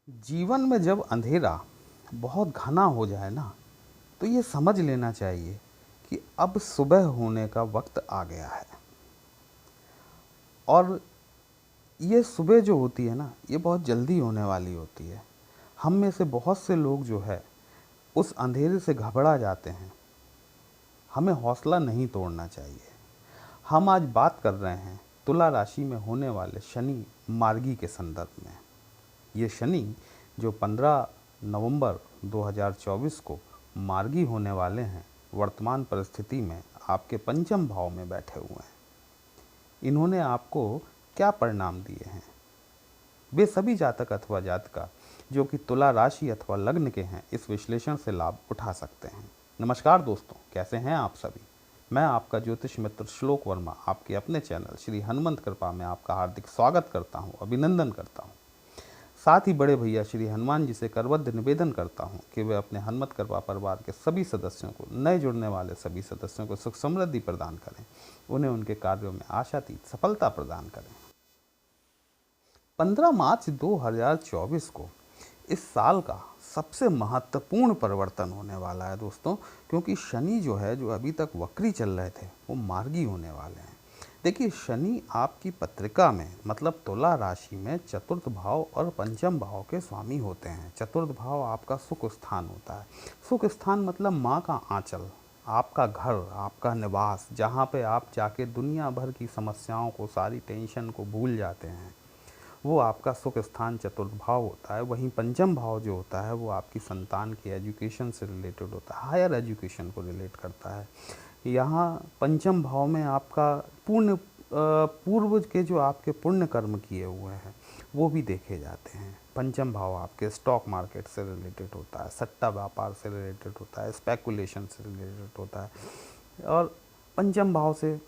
जीवन में जब अंधेरा बहुत घना हो जाए ना, तो ये समझ लेना चाहिए कि अब सुबह होने का वक्त आ गया है। और ये सुबह जो होती है ना, ये बहुत जल्दी होने वाली होती है। हम में से बहुत से लोग जो है उस अंधेरे से घबरा जाते हैं। हमें हौसला नहीं तोड़ना चाहिए। हम आज बात कर रहे हैं तुला राशि में होने वाले शनि मार्गी के संदर्भ में। ये शनि जो 15 नवंबर 2024 को मार्गी होने वाले हैं, वर्तमान परिस्थिति में आपके पंचम भाव में बैठे हुए हैं। इन्होंने आपको क्या परिणाम दिए हैं? वे सभी जातक अथवा जातिका जो कि तुला राशि अथवा लग्न के हैं, इस विश्लेषण से लाभ उठा सकते हैं। नमस्कार दोस्तों, कैसे हैं आप सभी? मैं आपका ज्योतिष मित्र श्लोक वर्मा आपके अपने चैनल श्री हनुमंत कृपा में आपका हार्दिक स्वागत करता हूं, अभिनंदन करता हूं। साथ ही बड़े भैया श्री हनुमान जी से करबद्ध निवेदन करता हूं कि वे अपने हनुमत कृपा परिवार के सभी सदस्यों को, नए जुड़ने वाले सभी सदस्यों को सुख समृद्धि प्रदान करें, उन्हें उनके कार्यों में आशातीत सफलता प्रदान करें। 15 मार्च 2024 को इस साल का सबसे महत्वपूर्ण परिवर्तन होने वाला है दोस्तों, क्योंकि शनि जो है, जो अभी तक वक्री चल रहे थे, वो मार्गी होने वाले हैं। देखिए, शनि आपकी पत्रिका में मतलब तुला राशि में चतुर्थ भाव और पंचम भाव के स्वामी होते हैं। चतुर्थ भाव आपका सुख स्थान होता है। सुख स्थान मतलब माँ का आंचल, आपका घर, आपका निवास, जहाँ पे आप जाके दुनिया भर की समस्याओं को, सारी टेंशन को भूल जाते हैं, वो आपका सुख स्थान चतुर्थ भाव होता है। वहीं पंचम भाव जो होता है वो आपकी संतान की एजुकेशन से रिलेटेड होता है, हायर एजुकेशन को रिलेट करता है। यहाँ पंचम भाव में आपका पूर्व के जो आपके पुण्य कर्म किए हुए हैं वो भी देखे जाते हैं। पंचम भाव आपके स्टॉक मार्केट से रिलेटेड होता है, सट्टा व्यापार से रिलेटेड होता है, स्पेकुलेशन से रिलेटेड होता है, और पंचम भाव से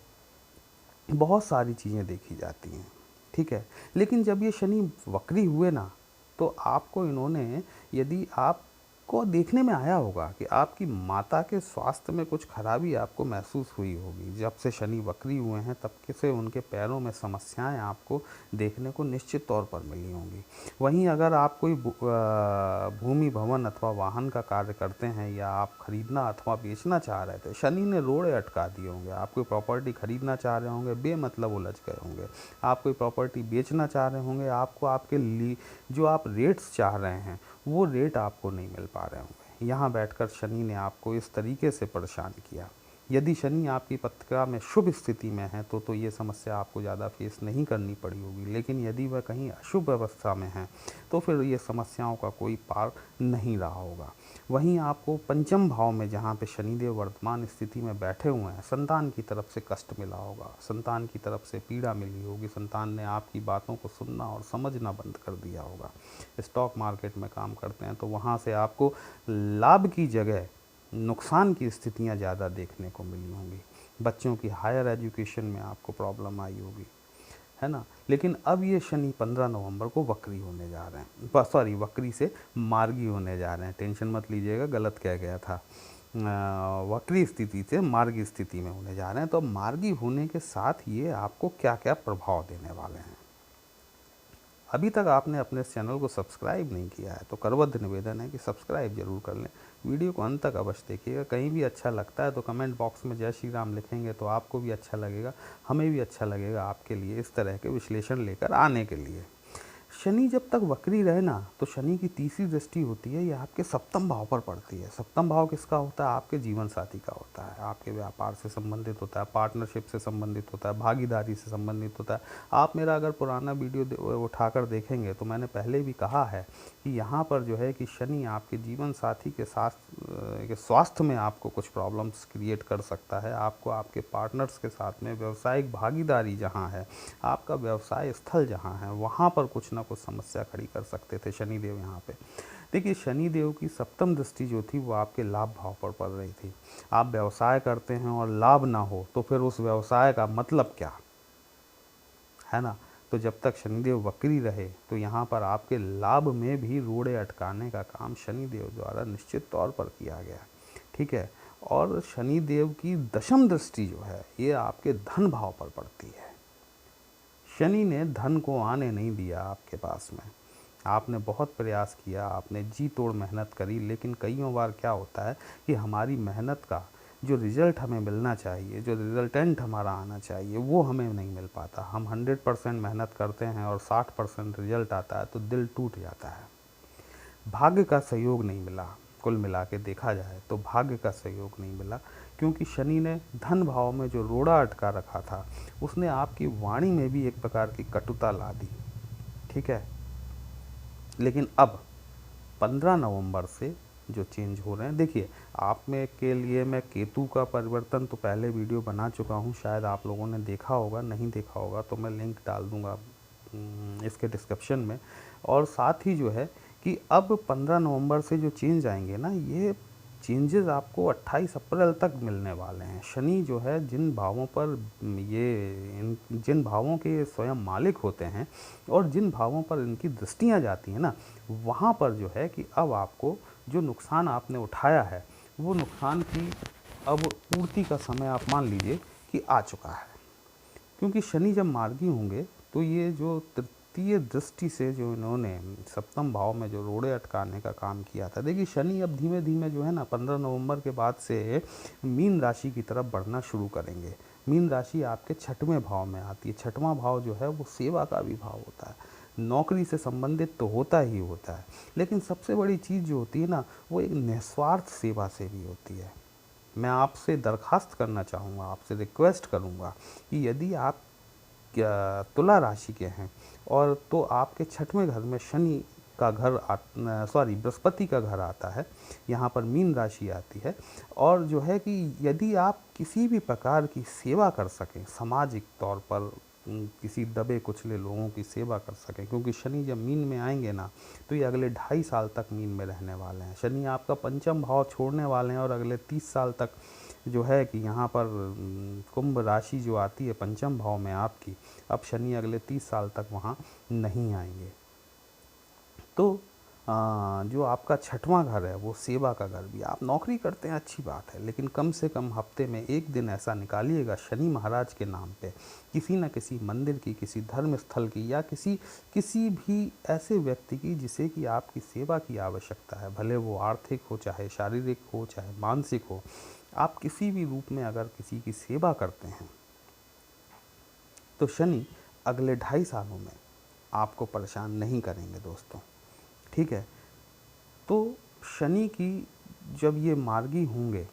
बहुत सारी चीज़ें देखी जाती हैं। ठीक है, लेकिन जब ये शनि वक्री हुए ना, तो आपको इन्होंने, यदि आपको देखने में आया होगा कि आपकी माता के स्वास्थ्य में कुछ खराबी आपको महसूस हुई होगी। जब से शनि वक्री हुए हैं तब से उनके पैरों में समस्याएं आपको देखने को निश्चित तौर पर मिली होंगी। वहीं अगर आप कोई भूमि भवन अथवा वाहन का कार्य करते हैं, या आप खरीदना अथवा बेचना चाह रहे थे, शनि ने रोड़े अटका दिए होंगे। आप कोई प्रॉपर्टी खरीदना चाह रहे होंगे, बेमतलब उलझ गए होंगे। आप कोई प्रॉपर्टी बेचना चाह रहे होंगे, आपको आपके लिए जो आप रेट्स चाह रहे हैं वो रेट आपको नहीं मिल पा रहे होंगे। यहाँ बैठकर शनि ने आपको इस तरीके से परेशान किया। यदि शनि आपकी पत्रिका में शुभ स्थिति में है तो ये समस्या आपको ज़्यादा फेस नहीं करनी पड़ी होगी। लेकिन यदि वह कहीं अशुभ अवस्था में है तो फिर ये समस्याओं का कोई पार नहीं रहा होगा। वहीं आपको पंचम भाव में, जहाँ पे शनिदेव वर्तमान स्थिति में बैठे हुए हैं, संतान की तरफ से कष्ट मिला होगा, संतान की तरफ से पीड़ा मिली होगी, संतान ने आपकी बातों को सुनना और समझना बंद कर दिया होगा। स्टॉक मार्केट में काम करते हैं तो वहाँ से आपको लाभ की जगह नुकसान की स्थितियाँ ज़्यादा देखने को मिली होंगी। बच्चों की हायर एजुकेशन में आपको प्रॉब्लम आई होगी, है ना। लेकिन अब ये शनि 15 नवंबर को वक्री होने जा रहे हैं, सॉरी, वक्री से मार्गी होने जा रहे हैं। टेंशन मत लीजिएगा, गलत कह गया था। वक्री स्थिति से मार्गी स्थिति में होने जा रहे हैं। तो मार्गी होने के साथ ये आपको क्या क्या प्रभाव देने वाले हैं। अभी तक आपने अपने इस चैनल को सब्सक्राइब नहीं किया है तो करबद्ध निवेदन है कि सब्सक्राइब जरूर कर लें। वीडियो को अंत तक अवश्य देखिएगा। कहीं भी अच्छा लगता है तो कमेंट बॉक्स में जय श्री राम लिखेंगे तो आपको भी अच्छा लगेगा, हमें भी अच्छा लगेगा आपके लिए इस तरह के विश्लेषण लेकर आने के लिए। शनि जब तक वक्री रहे ना, तो शनि की तीसरी दृष्टि होती है, ये आपके सप्तम भाव पर पड़ती है। सप्तम भाव किसका होता है? आपके जीवन साथी का होता है, आपके व्यापार से संबंधित होता है, पार्टनरशिप से संबंधित होता है, भागीदारी से संबंधित होता है। आप मेरा अगर पुराना वीडियो उठाकर देखेंगे तो मैंने पहले भी कहा है कि यहाँ पर जो है कि शनि आपके जीवन साथी के साथ के स्वास्थ्य में आपको कुछ प्रॉब्लम्स क्रिएट कर सकता है। आपको आपके पार्टनर्स के साथ में व्यावसायिक भागीदारी जहाँ है, आपका व्यवसाय स्थल जहाँ है, वहाँ पर कुछ ना कुछ समस्या खड़ी कर सकते थे शनिदेव यहाँ पे। देखिए, शनिदेव की सप्तम दृष्टि जो थी वो आपके लाभ भाव पर पड़ रही थी। आप व्यवसाय करते हैं और लाभ ना हो तो फिर उस व्यवसाय का मतलब क्या, है ना। तो जब तक शनिदेव वक्री रहे तो यहाँ पर आपके लाभ में भी रोड़े अटकाने का काम शनिदेव द्वारा निश्चित तौर पर किया गया। ठीक है, और शनिदेव की दशम दृष्टि जो है ये आपके धन भाव पर पड़ती है। शनि ने धन को आने नहीं दिया आपके पास में। आपने बहुत प्रयास किया, आपने जी तोड़ मेहनत करी, लेकिन कईयों बार क्या होता है कि हमारी मेहनत का जो रिज़ल्ट हमें मिलना चाहिए, जो रिज़ल्टेंट हमारा आना चाहिए, वो हमें नहीं मिल पाता। हम 100% मेहनत करते हैं और 60% रिज़ल्ट आता है तो दिल टूट जाता है। भाग्य का सहयोग नहीं मिला, कुल मिला के देखा जाए तो भाग्य का सहयोग नहीं मिला, क्योंकि शनि ने धन भाव में जो रोड़ा अटका रखा था, उसने आपकी वाणी में भी एक प्रकार की कटुता ला दी। ठीक है, लेकिन अब 15 नवंबर से जो चेंज हो रहे हैं, देखिए आप में के लिए मैं केतु का परिवर्तन तो पहले वीडियो बना चुका हूँ, शायद आप लोगों ने देखा होगा, नहीं देखा होगा तो मैं लिंक डाल दूँगा इसके डिस्क्रिप्शन में। और साथ ही जो है कि अब 15 नवंबर से जो चेंज आएंगे ना, ये चेंजेस आपको 28 अप्रैल तक मिलने वाले हैं। शनि जो है जिन भावों पर जिन भावों के स्वयं मालिक होते हैं और जिन भावों पर इनकी दृष्टियाँ जाती हैं ना, वहाँ पर जो है कि अब आपको जो नुकसान आपने उठाया है, वो नुकसान की अब पूर्ति का समय आप मान लीजिए कि आ चुका है। क्योंकि शनि जब मार्गी होंगे तो ये जो तृतीय दृष्टि से जो इन्होंने सप्तम भाव में जो रोड़े अटकाने का काम किया था, देखिए शनि अब धीमे धीमे जो है ना 15 नवंबर के बाद से मीन राशि की तरफ बढ़ना शुरू करेंगे। मीन राशि आपके छठवें भाव में आती है। छठवां भाव जो है वो सेवा का भी भाव होता है, नौकरी से संबंधित तो होता ही होता है, लेकिन सबसे बड़ी चीज़ जो होती है ना, वो एक निस्वार्थ सेवा से भी होती है। मैं आपसे दरखास्त करना चाहूँगा, आपसे रिक्वेस्ट करूँगा कि यदि आप तुला राशि के हैं और तो आपके छठवें घर में शनि का घर बृहस्पति का घर आता है, यहाँ पर मीन राशि आती है, और जो है कि यदि आप किसी भी प्रकार की सेवा कर सकें, सामाजिक तौर पर किसी दबे कुचले लोगों की सेवा कर सकें, क्योंकि शनि जब मीन में आएंगे ना तो ये अगले 2.5 साल तक मीन में रहने वाले हैं। शनि आपका पंचम भाव छोड़ने वाले हैं और अगले 30 साल तक जो है कि यहाँ पर कुंभ राशि जो आती है पंचम भाव में आपकी, अब शनि अगले 30 साल तक वहाँ नहीं आएंगे। तो जो आपका छठवां घर है वो सेवा का घर भी, आप नौकरी करते हैं अच्छी बात है, लेकिन कम से कम हफ्ते में एक दिन ऐसा निकालिएगा शनि महाराज के नाम पे, किसी न किसी मंदिर की, किसी धर्म स्थल की, या किसी भी ऐसे व्यक्ति की जिसे कि आपकी सेवा की आवश्यकता है, भले वो आर्थिक हो, चाहे शारीरिक हो, चाहे मानसिक हो। आप किसी भी रूप में अगर किसी की सेवा करते हैं तो शनि अगले 2.5 सालों में आपको परेशान नहीं करेंगे दोस्तों। ठीक है, तो शनि की जब ये मार्गी होंगे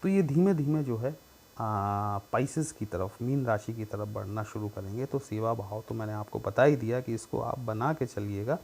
तो ये धीमे धीमे जो है पाइसेस की तरफ, मीन राशि की तरफ बढ़ना शुरू करेंगे। तो सेवा भाव तो मैंने आपको बता ही दिया कि इसको आप बना के चलिएगा।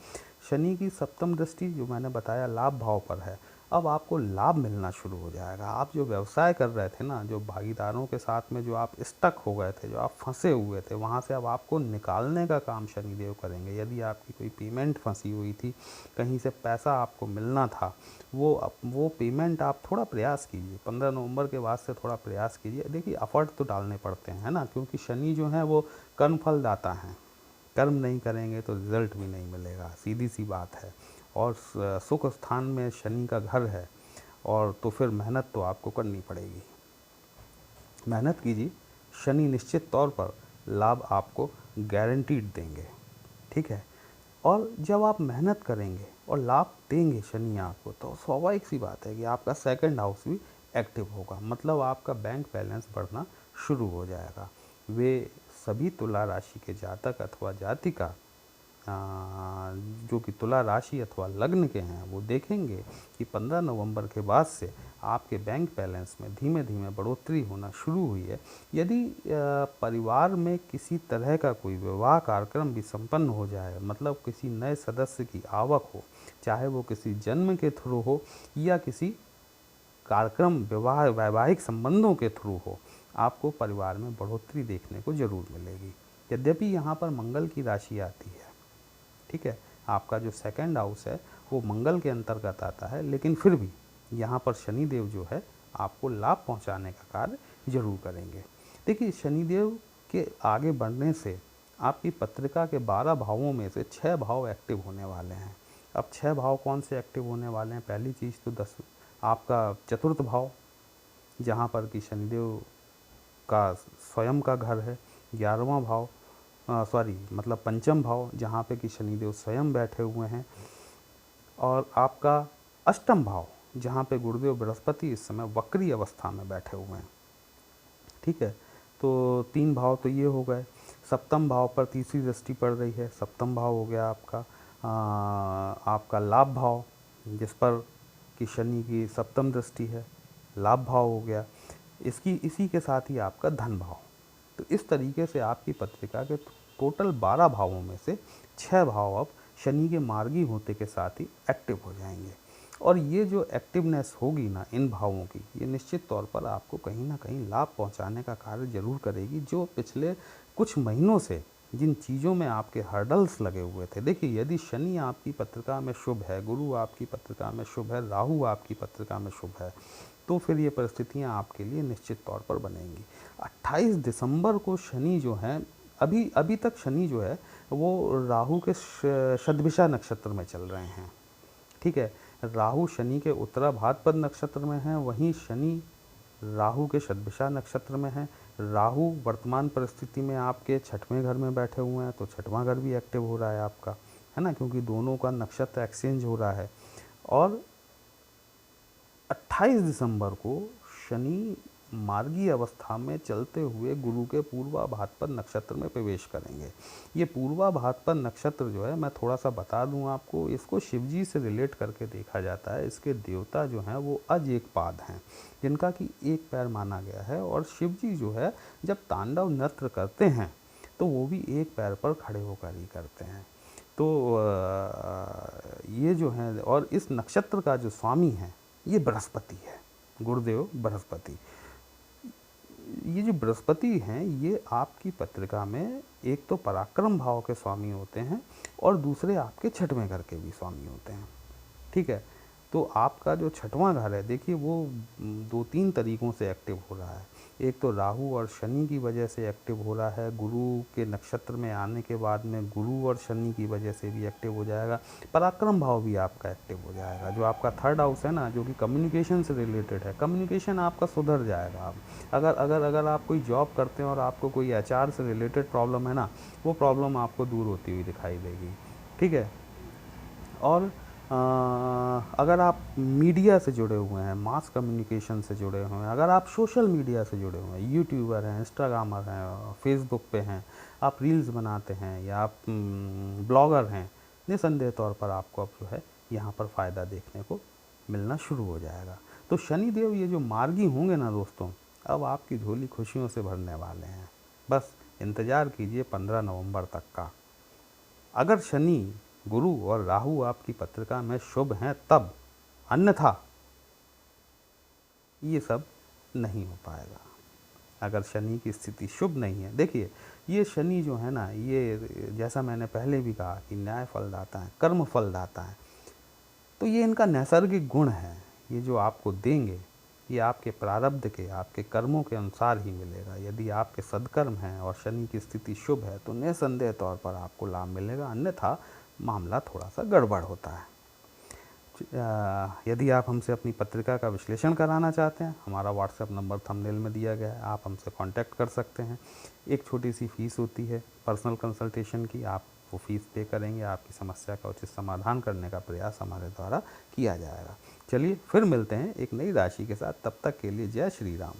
शनि की सप्तम दृष्टि जो मैंने बताया लाभ भाव पर है, अब आपको लाभ मिलना शुरू हो जाएगा। आप जो व्यवसाय कर रहे थे ना, जो भागीदारों के साथ में जो आप स्टक हो गए थे, जो आप फंसे हुए थे, वहाँ से अब आपको निकालने का काम शनिदेव करेंगे। यदि आपकी कोई पेमेंट फंसी हुई थी, कहीं से पैसा आपको मिलना था, वो पेमेंट आप थोड़ा प्रयास कीजिए, 15 नवंबर के बाद से थोड़ा प्रयास कीजिए। देखिए एफर्ट तो डालने पड़ते हैं, है ना, क्योंकि शनि जो है वो कर्म फल दाता हैं। कर्म नहीं करेंगे तो रिजल्ट भी नहीं मिलेगा, सीधी सी बात है। और सुख स्थान में शनि का घर है, और तो फिर मेहनत तो आपको करनी पड़ेगी। मेहनत कीजिए, शनि निश्चित तौर पर लाभ आपको गारंटीड देंगे। ठीक है, और जब आप मेहनत करेंगे और लाभ देंगे शनि आपको, तो स्वाभाविक सी बात है कि आपका सेकंड हाउस भी एक्टिव होगा, मतलब आपका बैंक बैलेंस बढ़ना शुरू हो जाएगा। वे सभी तुला राशि के जातक अथवा जातिका जो कि तुला राशि अथवा लग्न के हैं, वो देखेंगे कि 15 नवंबर के बाद से आपके बैंक बैलेंस में धीमे धीमे बढ़ोतरी होना शुरू हुई है। यदि परिवार में किसी तरह का कोई विवाह कार्यक्रम भी संपन्न हो जाए, मतलब किसी नए सदस्य की आवक हो, चाहे वो किसी जन्म के थ्रू हो या किसी कार्यक्रम विवाह वैवाहिक संबंधों के थ्रू हो, आपको परिवार में बढ़ोतरी देखने को जरूर मिलेगी। यद्यपि यहाँ पर मंगल की राशि आती है, ठीक है, आपका जो सेकंड हाउस है वो मंगल के अंतर्गत आता है, लेकिन फिर भी यहाँ पर शनिदेव जो है आपको लाभ पहुँचाने का कार्य जरूर करेंगे। देखिए शनिदेव के आगे बढ़ने से आपकी पत्रिका के 12 भावों में से 6 भाव एक्टिव होने वाले हैं। अब 6 भाव कौन से एक्टिव होने वाले हैं? पहली चीज़ तो आपका चतुर्थ भाव, जहाँ पर कि शनिदेव का स्वयं का घर है। 11वां भाव सॉरी मतलब पंचम भाव जहाँ पे कि शनिदेव स्वयं बैठे हुए हैं, और आपका अष्टम भाव जहाँ पे गुरुदेव बृहस्पति इस समय वक्री अवस्था में बैठे हुए हैं। ठीक है, तो 3 भाव तो ये हो गए। सप्तम भाव पर तीसरी दृष्टि पड़ रही है। सप्तम भाव हो गया आपका लाभ भाव, जिस पर कि शनि की सप्तम दृष्टि है, लाभ भाव हो गया। इसी के साथ ही आपका धन भाव। तो इस तरीके से आपकी पत्रिका के टोटल 12 भावों में से 6 भाव अब शनि के मार्गी होते के साथ ही एक्टिव हो जाएंगे। और ये जो एक्टिवनेस होगी ना इन भावों की, ये निश्चित तौर पर आपको कहीं ना कहीं लाभ पहुंचाने का कार्य जरूर करेगी। जो पिछले कुछ महीनों से जिन चीज़ों में आपके हर्डल्स लगे हुए थे, देखिए यदि शनि आपकी पत्रिका में शुभ है, गुरु आपकी पत्रिका में शुभ है, राहु आपकी पत्रिका में शुभ है, तो फिर ये परिस्थितियां आपके लिए निश्चित तौर पर बनेंगी। 28 दिसंबर को शनि जो है, अभी तक शनि जो है वो राहु के शतभिषा नक्षत्र में चल रहे हैं। ठीक है, राहु शनि के उत्तरा भाद्रपद नक्षत्र में है, वहीं शनि राहु के शतभिषा नक्षत्र में है। राहु वर्तमान परिस्थिति में आपके 6वें घर में बैठे हुए हैं, तो 6वां घर भी एक्टिव हो रहा है आपका, है ना, क्योंकि दोनों का नक्षत्र एक्सचेंज हो रहा है। और 28 दिसंबर को शनि मार्गी अवस्था में चलते हुए गुरु के पूर्वा भाद्रपद नक्षत्र में प्रवेश करेंगे। ये पूर्वा भाद्रपद नक्षत्र जो है, मैं थोड़ा सा बता दूं आपको, इसको शिवजी से रिलेट करके देखा जाता है। इसके देवता जो हैं वो अज एक पाद हैं, जिनका कि एक पैर माना गया है। और शिवजी जो है जब तांडव नृत्य करते हैं तो वो भी एक पैर पर खड़े होकर ही करते हैं। तो ये जो है, और इस नक्षत्र का जो स्वामी है ये बृहस्पति है, गुरुदेव बृहस्पति। ये जो बृहस्पति हैं ये आपकी पत्रिका में एक तो पराक्रम भाव के स्वामी होते हैं और दूसरे आपके 6वें घर के भी स्वामी होते हैं। ठीक है, तो आपका जो 6वां घर है, देखिए वो 2-3 तरीक़ों से एक्टिव हो रहा है। एक तो राहु और शनि की वजह से एक्टिव हो रहा है, गुरु के नक्षत्र में आने के बाद में गुरु और शनि की वजह से भी एक्टिव हो जाएगा। पराक्रम भाव भी आपका एक्टिव हो जाएगा, जो आपका 3rd हाउस है ना, जो कि कम्युनिकेशन से रिलेटेड है। कम्युनिकेशन आपका सुधर जाएगा। आप अगर आप कोई जॉब करते हैं और आपको कोई HR से रिलेटेड प्रॉब्लम है ना, वो प्रॉब्लम आपको दूर होती हुई दिखाई देगी। ठीक है, और अगर आप मीडिया से जुड़े हुए हैं, मास कम्युनिकेशन से जुड़े हुए हैं, अगर आप सोशल मीडिया से जुड़े हुए हैं, यूट्यूबर हैं, इंस्टाग्रामर हैं, फेसबुक पे हैं, आप रील्स बनाते हैं या आप ब्लॉगर हैं, निसंदेह तौर पर आपको अब जो है यहाँ पर फ़ायदा देखने को मिलना शुरू हो जाएगा। तो शनिदेव ये जो मार्गी होंगे ना दोस्तों, अब आपकी झोली खुशियों से भरने वाले हैं। बस इंतज़ार कीजिए 15 नवंबर तक का। अगर शनि, गुरु और राहु आपकी पत्रिका में शुभ हैं तब, अन्यथा ये सब नहीं हो पाएगा। अगर शनि की स्थिति शुभ नहीं है, देखिए ये शनि जो है ना, ये जैसा मैंने पहले भी कहा कि न्याय फलदाता है, कर्म फलदाता है। तो ये इनका नैसर्गिक गुण है। ये जो आपको देंगे ये आपके प्रारब्ध के, आपके कर्मों के अनुसार ही मिलेगा। यदि आपके सद्कर्म हैं और शनि की स्थिति शुभ है तो निसंदेह तौर पर आपको लाभ मिलेगा, अन्यथा मामला थोड़ा सा गड़बड़ होता है। यदि आप हमसे अपनी पत्रिका का विश्लेषण कराना चाहते हैं, हमारा व्हाट्सएप नंबर थंबनेल में दिया गया है, आप हमसे कांटेक्ट कर सकते हैं। एक छोटी सी फीस होती है पर्सनल कंसल्टेशन की, आप वो फीस पे करेंगे, आपकी समस्या का उचित समाधान करने का प्रयास हमारे द्वारा किया जाएगा। चलिए फिर मिलते हैं एक नई राशि के साथ, तब तक के लिए जय श्री राम।